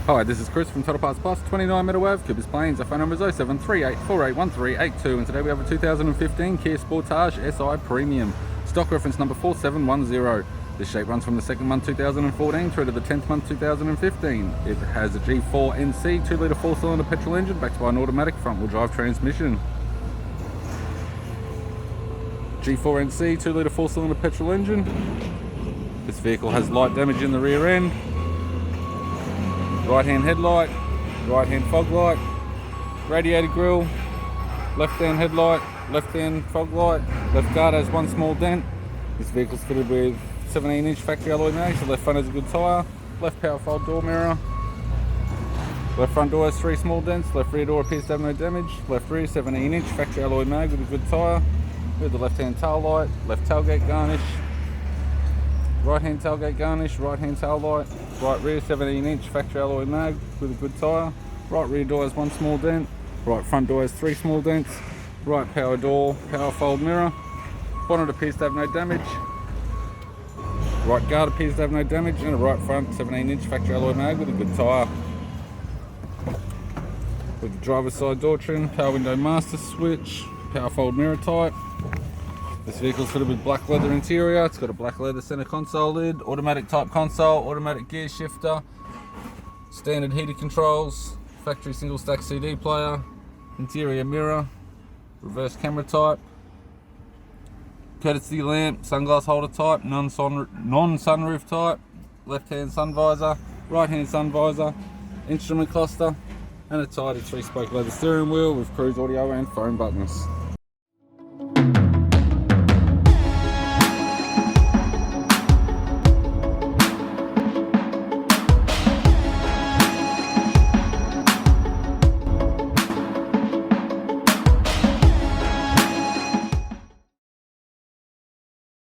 Hi, this is Chris from Total Parts Plus, 29 Meadow Ave, Coopers Plains. Our phone number is 0738481382, and today we have a 2015 Kia Sportage Si Premium. Stock reference number 4710. This shape runs from the 2nd month 2014 through to the 10th month 2015. It has a G4NC 2-litre 4-cylinder petrol engine backed by an automatic front-wheel drive transmission. G4NC 2-litre 4-cylinder petrol engine. This vehicle has light damage in the rear end. Right hand headlight, right hand fog light, radiator grille, left hand headlight, left hand fog light, left guard has one small dent. This vehicle is fitted with 17-inch factory alloy mags. The left front has a good tyre, left power fold door mirror, left front door has 3 small dents, left rear door appears to have no damage, left rear 17-inch factory alloy mag with a good tyre, with the left hand tail light, left tailgate garnish, right hand tailgate garnish, right hand tail light, right rear 17-inch factory alloy mag with a good tyre, right rear door has 1 small dent, right front door has 3 small dents, right power door, power fold mirror, bonnet appears to have no damage, right guard appears to have no damage, and a right front 17-inch factory alloy mag with a good tyre. With the driver's side door trim, power window master switch, power fold mirror type. This vehicle's fitted with black leather interior. It's got a black leather center console lid, automatic type console, automatic gear shifter, standard heated controls, factory single stack CD player, interior mirror, reverse camera type, courtesy lamp, sunglass holder type, non-sunroof type, left hand sun visor, right hand sun visor, instrument cluster, and a tidy 3-spoke leather steering wheel with cruise audio and phone buttons.